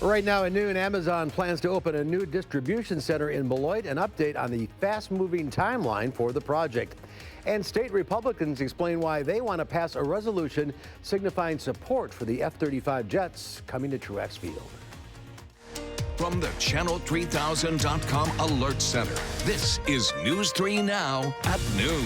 Right now at noon, Amazon plans to open a new distribution center in Beloit. An update on the fast-moving timeline for the project. And state Republicans explain why they want to pass a resolution signifying support for the F-35 jets coming to Truax Field. From the Channel3000.com Alert Center, this is News 3 Now at noon.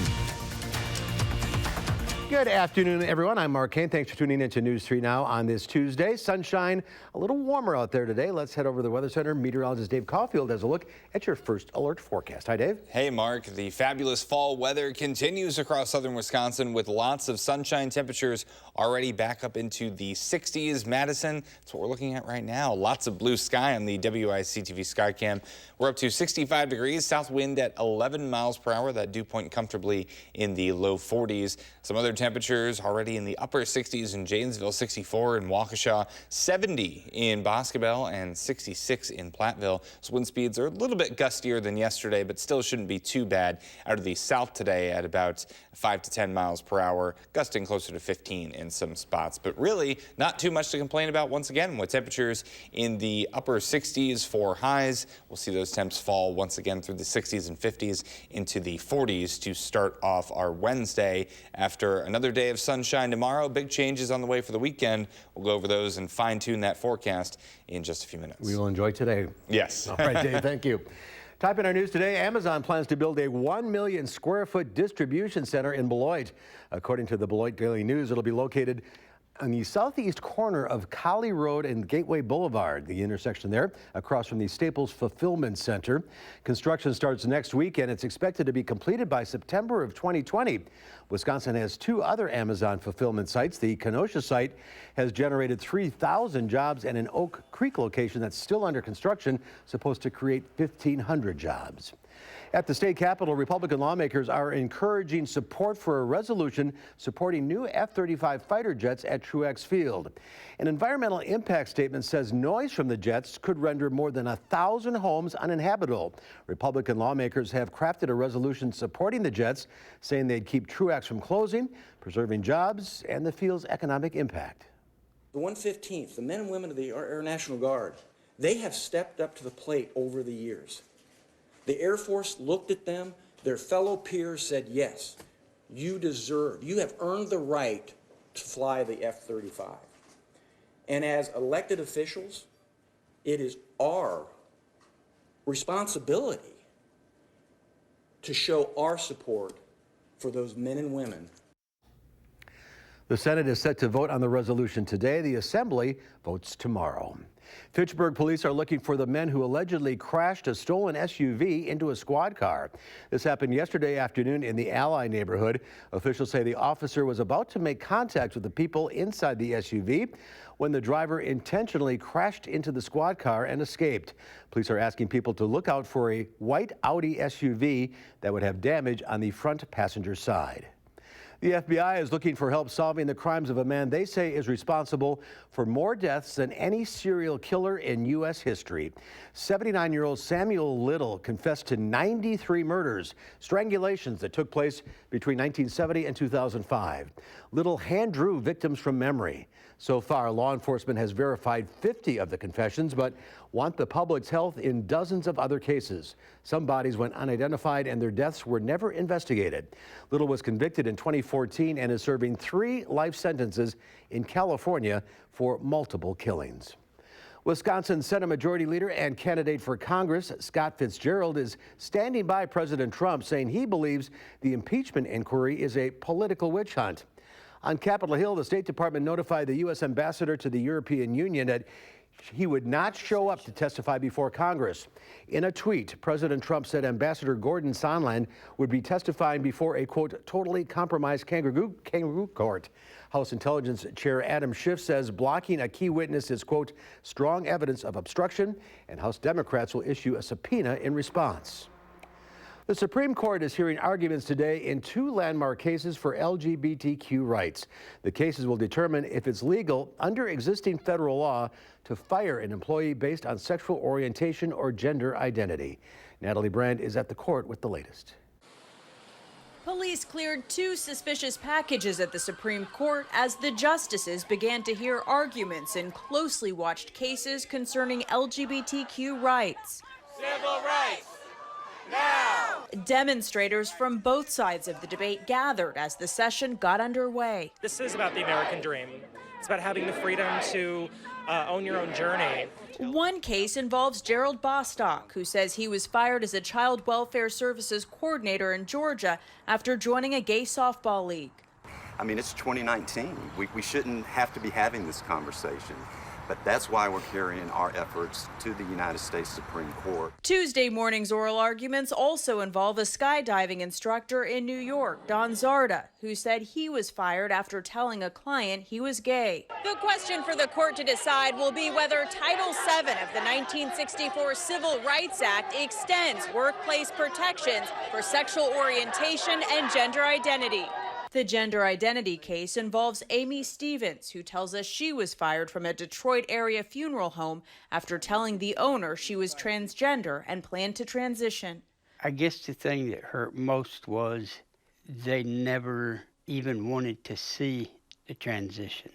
Good afternoon, everyone. I'm Mark Kane. Thanks for tuning in to News 3 Now on this Tuesday. Sunshine, a little warmer out there today. Let's head over to the Weather Center. Meteorologist Dave Caulfield has a look at your first alert forecast. Hi, Dave. Hey, Mark. The fabulous fall weather continues across southern Wisconsin with lots of sunshine. Temperatures already back up into the 60s. Madison, that's what we're looking at right now. Lots of blue sky on the WISC-TV Skycam. We're up to 65 degrees, south wind at 11 miles per hour. That dew point comfortably in the low 40s. Some other temperatures already in the upper 60s in Janesville, 64 in Waukesha, 70 in Boscobel, and 66 in Platteville. So wind speeds are a little bit gustier than yesterday, but still shouldn't be too bad. Out of the south today at about 5 to 10 miles per hour, gusting closer to 15 in some spots. But really not too much to complain about once again with temperatures in the upper 60s for highs. We'll see those temps fall once again through the 60s and 50s into the 40s to start off our Wednesday. After another day of sunshine tomorrow, big changes on the way for the weekend. We'll go over those and fine-tune that forecast in just a few minutes. We will enjoy today. Yes. All right, Dave, thank you. Top in our news today, Amazon plans to build a 1 million square foot distribution center in Beloit. According to the Beloit Daily News, it'll be located on the southeast corner of Collie Road and Gateway Boulevard, the intersection there, across from the Staples Fulfillment Center. Construction starts next week, and it's expected to be completed by September of 2020. Wisconsin has 2 other Amazon fulfillment sites. The Kenosha site has generated 3,000 jobs, and an Oak Creek location that's still under construction, supposed to create 1,500 jobs. At the state capitol, Republican lawmakers are encouraging support for a resolution supporting new F-35 fighter jets at Truax Field. An environmental impact statement says noise from the jets could render more than 1,000 homes uninhabitable. Republican lawmakers have crafted a resolution supporting the jets, saying they'd keep Truax from closing, preserving jobs, and the field's economic impact. The 115th, the men and women of the Air National Guard, they have stepped up to the plate over the years. The Air Force looked at them, their fellow peers said, yes, you have earned the right to fly the F-35. And as elected officials, it is our responsibility to show our support for those men and women. The Senate is set to vote on the resolution today. The Assembly votes tomorrow. Fitchburg police are looking for the men who allegedly crashed a stolen SUV into a squad car. This happened yesterday afternoon in the Ally neighborhood. Officials say the officer was about to make contact with the people inside the SUV when the driver intentionally crashed into the squad car and escaped. Police are asking people to look out for a white Audi SUV that would have damage on the front passenger side. The FBI is looking for help solving the crimes of a man they say is responsible for more deaths than any serial killer in U.S. history. 79-year-old Samuel Little confessed to 93 murders, strangulations that took place between 1970 and 2005. Little hand-drew victims from memory. So far, law enforcement has verified 50 of the confessions, but want the public's health in dozens of other cases. Some bodies went unidentified and their deaths were never investigated. Little was convicted in 2014 and is serving 3 life sentences in California for multiple killings. Wisconsin Senate Majority Leader and candidate for Congress, Scott Fitzgerald, is standing by President Trump, saying he believes the impeachment inquiry is a political witch hunt. On Capitol Hill, the State Department notified the U.S. ambassador to the European Union that he would not show up to testify before Congress. In a tweet, President Trump said Ambassador Gordon Sondland would be testifying before a, quote, totally compromised kangaroo court. House Intelligence Chair Adam Schiff says blocking a key witness is, quote, strong evidence of obstruction, and House Democrats will issue a subpoena in response. The Supreme Court is hearing arguments today in 2 landmark cases for LGBTQ rights. The cases will determine if it's legal under existing federal law to fire an employee based on sexual orientation or gender identity. Natalie Brand is at the court with the latest. Police cleared 2 suspicious packages at the Supreme Court as the justices began to hear arguments in closely watched cases concerning LGBTQ rights. Civil rights, now! Demonstrators from both sides of the debate gathered as the session got underway. This is about the American dream. It's about having the freedom to own your own journey. One case involves Gerald Bostock, who says he was fired as a child welfare services coordinator in Georgia after joining a gay softball league. I mean, it's 2019. We shouldn't have to be having this conversation. But that's why we're carrying our efforts to the United States Supreme Court. Tuesday morning's oral arguments also involve a skydiving instructor in New York, Don Zarda, who said he was fired after telling a client he was gay. The question for the court to decide will be whether Title VII of the 1964 Civil Rights Act extends workplace protections for sexual orientation and gender identity. The gender identity case involves Amy Stevens, who tells us she was fired from a Detroit area funeral home after telling the owner she was transgender and planned to transition. I guess the thing that hurt most was they never even wanted to see the transition.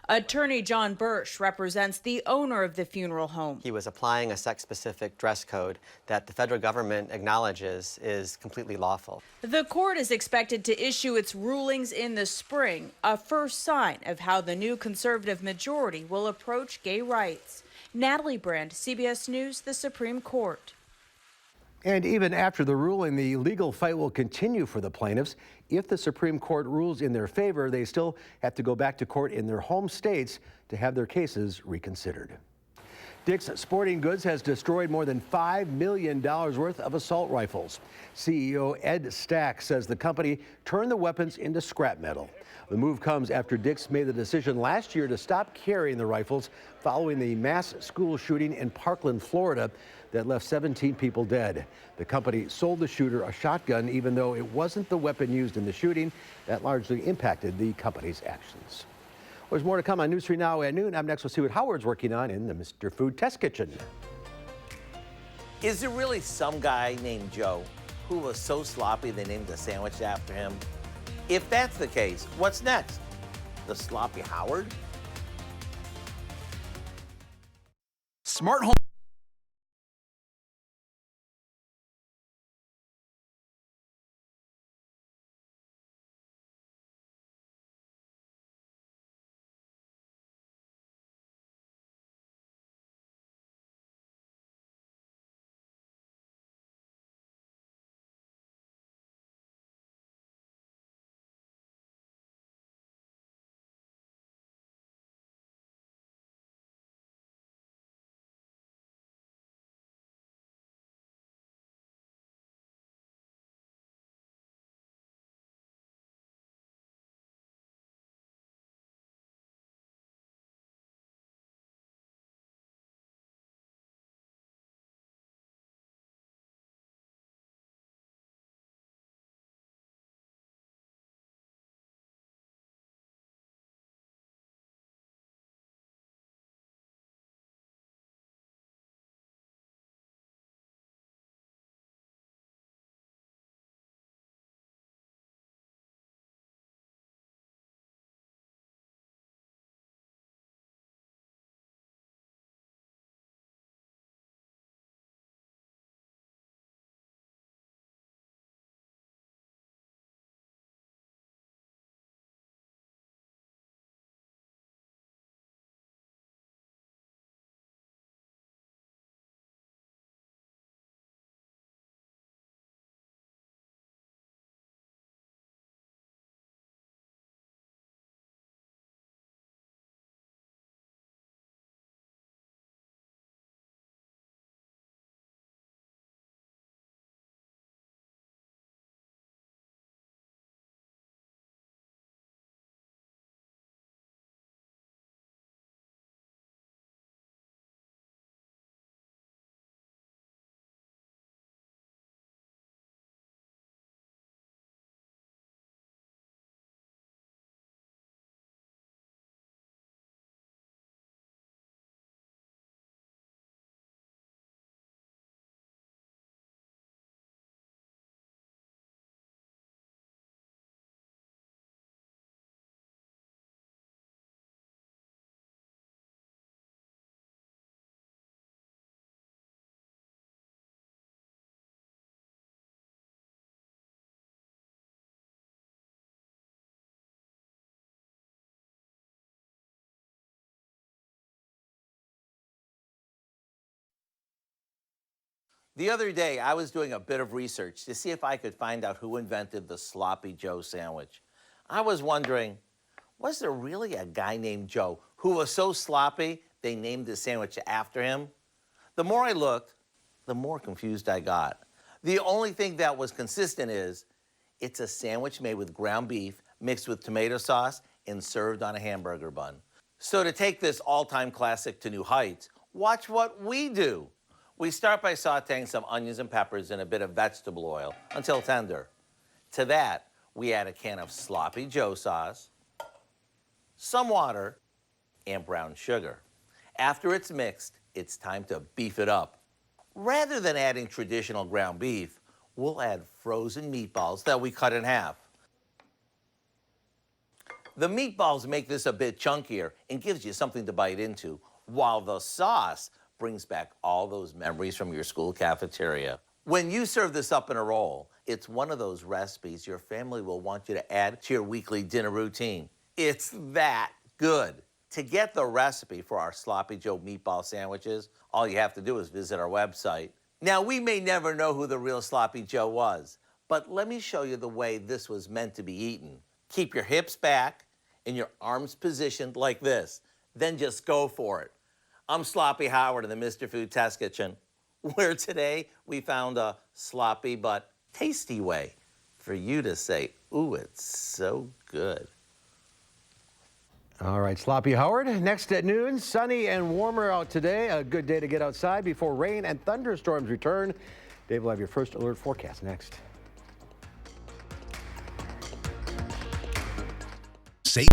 Attorney John Birch represents the owner of the funeral home. He was applying a sex-specific dress code that the federal government acknowledges is completely lawful. The court is expected to issue its rulings in the spring, a first sign of how the new conservative majority will approach gay rights. Natalie Brand, CBS News, the Supreme Court. And even after the ruling, the legal fight will continue for the plaintiffs. If the Supreme Court rules in their favor, they still have to go back to court in their home states to have their cases reconsidered. Dick's Sporting Goods has destroyed more than $5 million worth of assault rifles. CEO Ed Stack says the company turned the weapons into scrap metal. The move comes after Dick's made the decision last year to stop carrying the rifles following the mass school shooting in Parkland, Florida, that left 17 people dead. The company sold the shooter a shotgun, even though it wasn't the weapon used in the shooting. That largely impacted the company's actions. There's more to come on News 3 Now at noon. Up next, we'll see what Howard's working on in the Mr. Food Test Kitchen. Is there really some guy named Joe who was so sloppy they named a sandwich after him? If that's the case, what's next? The sloppy Howard? Smart home. The other day, I was doing a bit of research to see if I could find out who invented the Sloppy Joe sandwich. I was wondering, was there really a guy named Joe who was so sloppy they named the sandwich after him? The more I looked, the more confused I got. The only thing that was consistent is it's a sandwich made with ground beef mixed with tomato sauce and served on a hamburger bun. So to take this all-time classic to new heights, watch what we do. We start by sauteing some onions and peppers in a bit of vegetable oil until tender. To that, we add a can of Sloppy Joe sauce, some water, and brown sugar. After it's mixed, it's time to beef it up. Rather than adding traditional ground beef, we'll add frozen meatballs that we cut in half. The meatballs make this a bit chunkier and gives you something to bite into, while the sauce brings back all those memories from your school cafeteria. When you serve this up in a roll, it's one of those recipes your family will want you to add to your weekly dinner routine. It's that good. To get the recipe for our Sloppy Joe meatball sandwiches, all you have to do is visit our website. Now, we may never know who the real Sloppy Joe was, but let me show you the way this was meant to be eaten. Keep your hips back and your arms positioned like this. Then just go for it. I'm Sloppy Howard in the Mr. Food Test Kitchen, where today we found a sloppy but tasty way for you to say, ooh, it's so good. All right, Sloppy Howard. Next at noon, sunny and warmer out today. A good day to get outside before rain and thunderstorms return. Dave will have your first alert forecast next. Say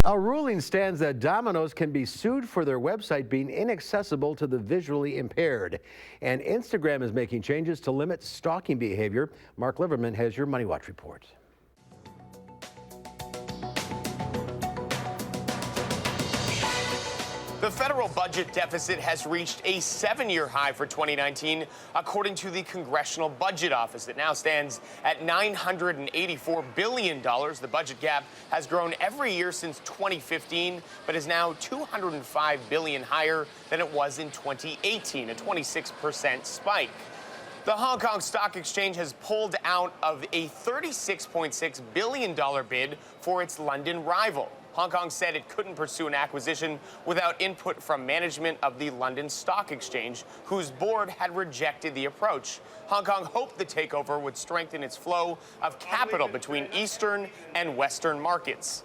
A ruling stands that Domino's can be sued for their website being inaccessible to the visually impaired. And Instagram is making changes to limit stalking behavior. Mark Liverman has your Money Watch report. The The federal budget deficit has reached a 7-year high for 2019, according to the Congressional Budget Office. It now stands at $984 billion. The budget gap has grown every year since 2015, but is now $205 billion higher than it was in 2018, a 26% spike. The Hong Kong Stock Exchange has pulled out of a $36.6 billion bid for its London rival. Hong Kong said it couldn't pursue an acquisition without input from management of the London Stock Exchange, whose board had rejected the approach. Hong Kong hoped the takeover would strengthen its flow of capital between Eastern and Western markets.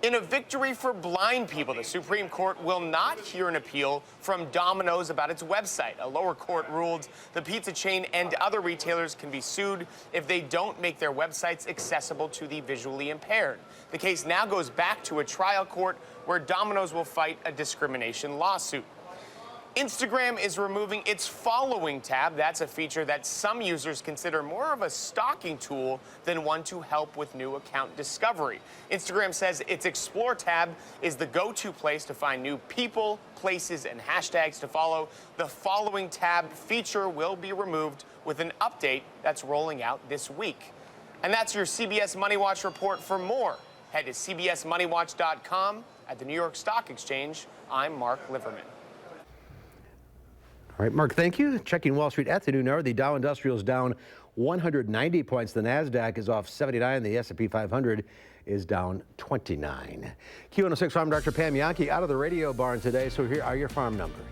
In a victory for blind people, the Supreme Court will not hear an appeal from Domino's about its website. A lower court ruled the pizza chain and other retailers can be sued if they don't make their websites accessible to the visually impaired. The case now goes back to a trial court where Domino's will fight a discrimination lawsuit. Instagram is removing its following tab. That's a feature that some users consider more of a stalking tool than one to help with new account discovery. Instagram says its Explore tab is the go-to place to find new people, places, and hashtags to follow. The following tab feature will be removed with an update that's rolling out this week. And that's your CBS Money Watch report. For more, head to cbsmoneywatch.com. At the New York Stock Exchange, I'm Mark Liverman. All right, Mark, thank you. Checking Wall Street at the noon hour, the Dow Industrial is down 190 points. The NASDAQ is off 79. The S&P 500 is down 29. Q106 Farm Director Pam Yankee out of the radio barn today. So here are your farm numbers.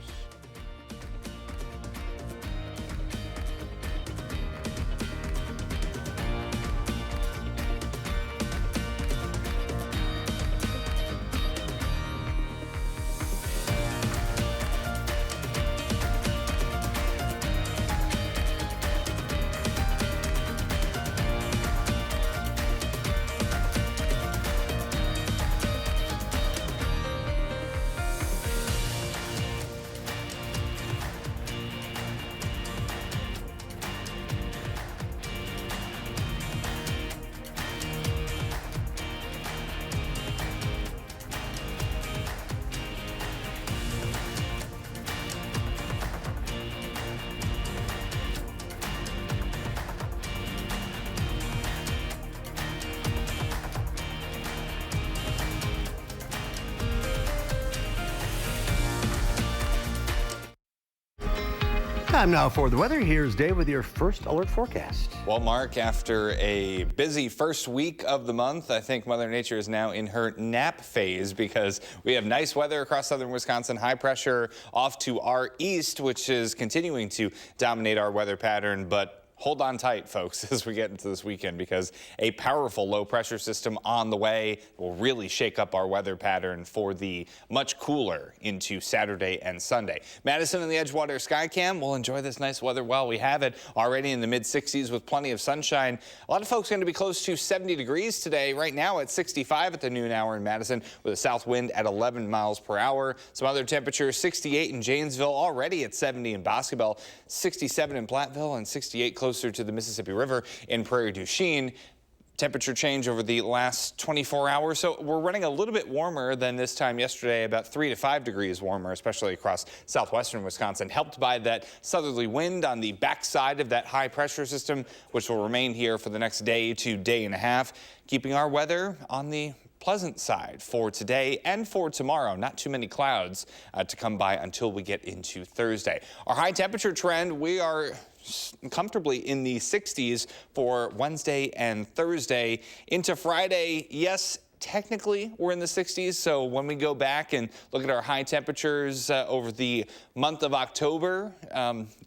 Time now for the weather. Here's Dave with your first alert forecast. Well, Mark, after a busy first week of the month, I think Mother Nature is now in her nap phase because we have nice weather across southern Wisconsin, high pressure off to our east, which is continuing to dominate our weather pattern. But hold on tight, folks, as we get into this weekend, because a powerful low pressure system on the way will really shake up our weather pattern for the much cooler into Saturday and Sunday. Madison and the Edgewater Skycam will enjoy this nice weather while we have it. Already in the mid 60s with plenty of sunshine. A lot of folks going to be close to 70 degrees today. Right now at 65 at the noon hour in Madison with a south wind at 11 miles per hour. Some other temperatures, 68 in Janesville, already at 70 in Boscobel, 67 in Platteville, and 68 closer to the Mississippi River in Prairie du Chien. Temperature change over the last 24 hours. So we're running a little bit warmer than this time yesterday, about 3 to 5 degrees warmer, especially across southwestern Wisconsin, helped by that southerly wind on the backside of that high pressure system, which will remain here for the next day to day and a half, keeping our weather on the pleasant side for today and for tomorrow. Not too many clouds to come by until we get into Thursday. Our high temperature trend, we are comfortably in the 60s for Wednesday and Thursday. Into Friday, yes, technically we're in the 60s, so when we go back and look at our high temperatures over the month of October,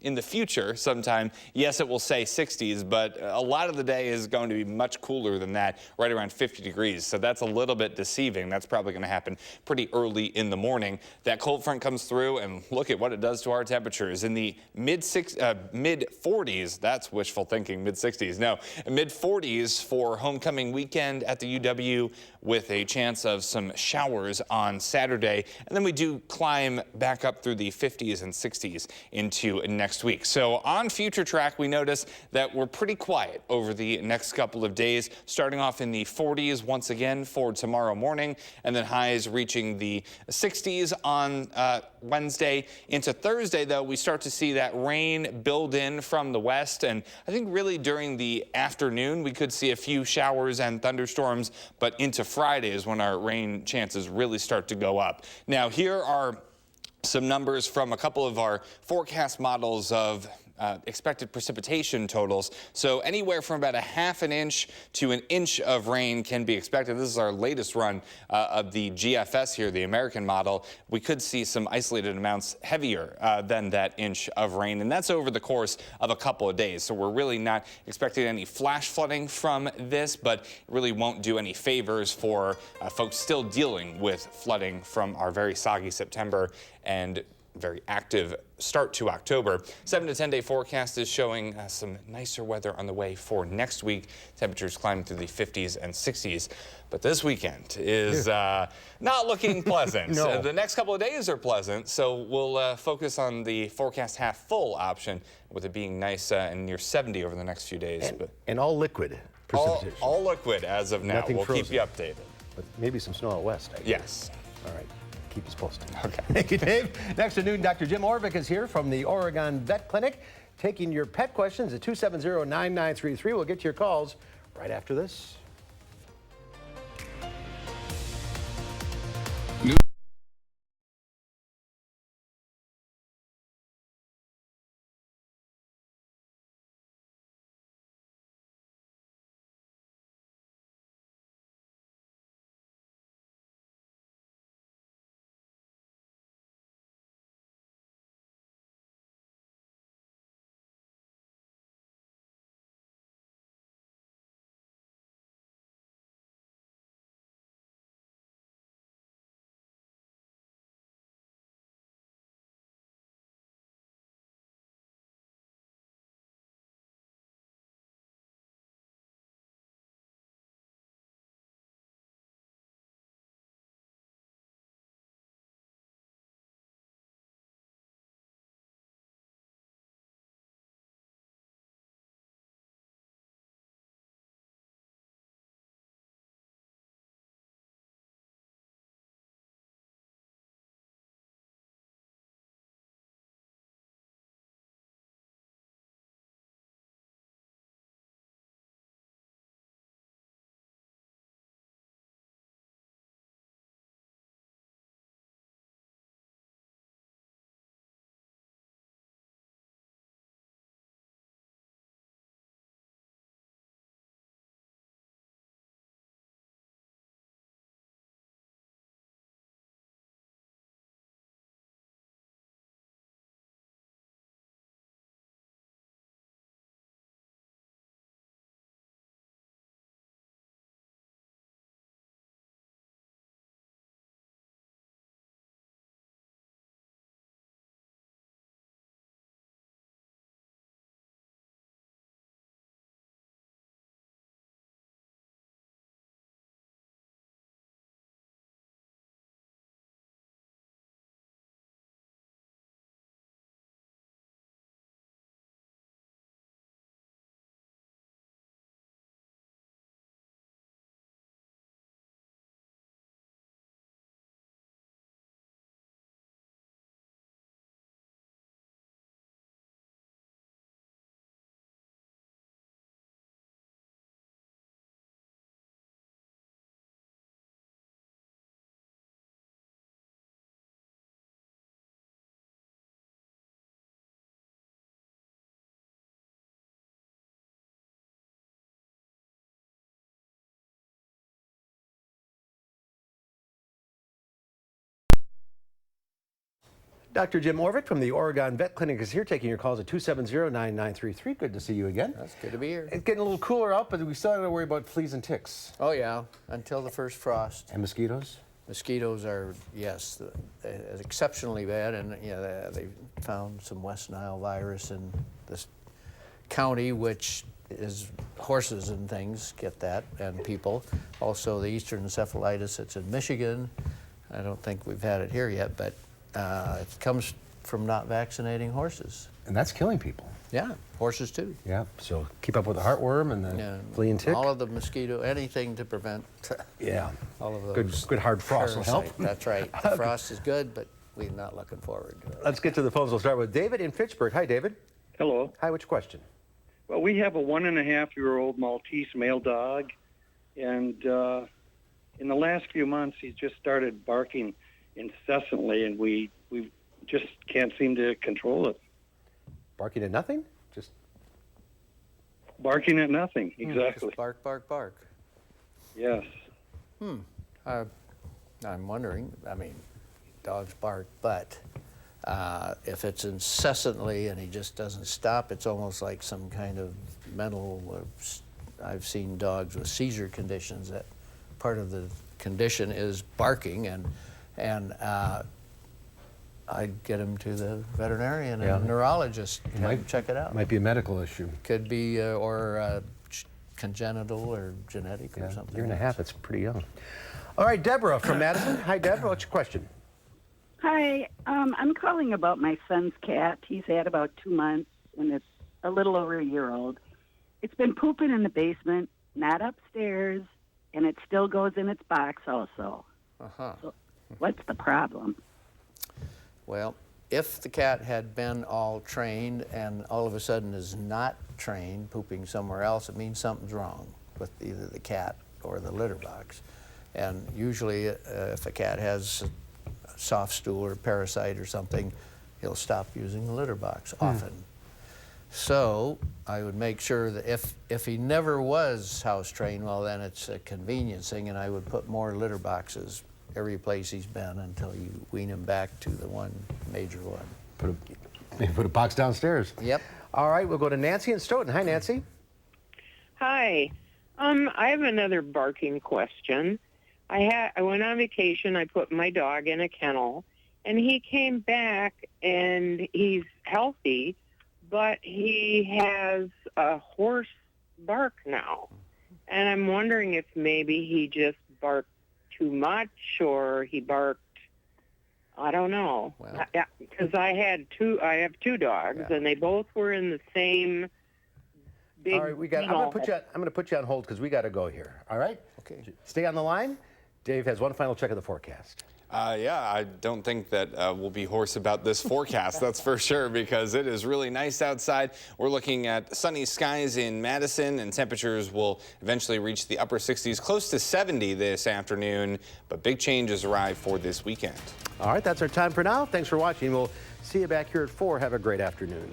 in the future sometime, yes, it will say 60s, but a lot of the day is going to be much cooler than that, right around 50 degrees. So that's a little bit deceiving. That's probably going to happen pretty early in the morning. That cold front comes through, and look at what it does to our temperatures. In the mid 40s, that's wishful thinking, mid 60s. No, mid 40s for homecoming weekend at the UW. with a chance of some showers on Saturday. And then we do climb back up through the 50s and 60s into next week. So on Future Track, we notice that we're pretty quiet over the next couple of days, starting off in the 40s once again for tomorrow morning, and then highs reaching the 60s on Wednesday. Into Thursday, though, we start to see that rain build in from the west, and I think really during the afternoon we could see a few showers and thunderstorms, but into Friday is when our rain chances really start to go up. Now, here are some numbers from a couple of our forecast models of expected precipitation totals. So anywhere from about a ½ an inch to an inch of rain can be expected. This is our latest run of the GFS here, the American model. We could see some isolated amounts heavier than that inch of rain, and that's over the course of a couple of days. So we're really not expecting any flash flooding from this, but it really won't do any favors for folks still dealing with flooding from our very soggy September and very active start to October. 7 to 10 day forecast is showing some nicer weather on the way for next week. Temperatures climbing through the 50s and 60s. But this weekend is not looking pleasant. No. The next couple of days are pleasant, so we'll focus on the forecast half full option, with it being nice and near 70 over the next few days. And all liquid precipitation. All liquid as of now. Nothing We'll frozen. keep you updated. But maybe some snow out west, I guess. Yes. All right. Keep us posted. Okay. Thank you, Dave. Next at noon, Dr. Jim Orvik is here from the Oregon Vet Clinic, taking your pet questions at 270-9933. We'll get to your calls right after this. Dr. Jim Orvik from the Oregon Vet Clinic is here, taking your calls at 270-9933. Good to see you again. That's good to be here. It's getting a little cooler out, but we still have to worry about fleas and ticks. Oh, yeah, until the first frost. And mosquitoes? Mosquitoes are, yes, exceptionally bad, and yeah, they found some West Nile virus in this county, which is horses and things get that, and people. Also, the eastern encephalitis that's in Michigan. I don't think we've had it here yet, but it comes from not vaccinating horses. And that's killing people. Yeah, horses too. Yeah, so keep up with the heartworm and the flea and tick. All of the mosquito, anything to prevent. Yeah, all of those. Good hard frost will help. That's right. The frost is good, but we're not looking forward to it. Let's get to the phones. We'll start with David in Fitchburg. Hi, David. Hello. Hi, which question? Well, we have a 1.5-year-old Maltese male dog, and in the last few months, he's just started barking incessantly, and we just can't seem to control it. Barking at nothing? Just barking at nothing, exactly. Just bark, bark, bark. Yes. I'm wondering, I mean, dogs bark, but if it's incessantly and he just doesn't stop, it's almost like some kind of mental, I've seen dogs with seizure conditions that part of the condition is barking, and I'd get him to the veterinarian and neurologist to check it out. Might be a medical issue. Could be, or congenital or genetic or something. 1.5 years, that's pretty young. All right, Deborah from Madison. Hi, Deborah, what's your question? Hi, I'm calling about my son's cat. He's had about 2 months, and it's a little over a year old. It's been pooping in the basement, not upstairs, and it still goes in its box also. So what's the problem? Well, if the cat had been all trained and all of a sudden is not trained, pooping somewhere else, it means something's wrong with either the cat or the litter box. And usually if a cat has a soft stool or parasite or something, he'll stop using the litter box often. So I would make sure that if he never was house trained, well, then it's a convenience thing, and I would put more litter boxes every place he's been until you wean him back to the one major one. Put a box downstairs. Yep. All right, we'll go to Nancy in Stoughton. Hi, Nancy. Hi. I have another barking question. I went on vacation. I put my dog in a kennel, and he came back, and he's healthy, but he has a hoarse bark now. And I'm wondering if maybe he just barked too much, or he barked, I don't know. Because I have two dogs, and they both were in the same big. All right, I'm going to put you on hold because we got to go here. All right. Okay. Stay on the line. Dave has one final check of the forecast. Yeah, I don't think that we'll be hoarse about this forecast, that's for sure, because it is really nice outside. We're looking at sunny skies in Madison, and temperatures will eventually reach the upper 60s, close to 70 this afternoon, but big changes arrive for this weekend. All right, that's our time for now. Thanks for watching. We'll see you back here at 4. Have a great afternoon.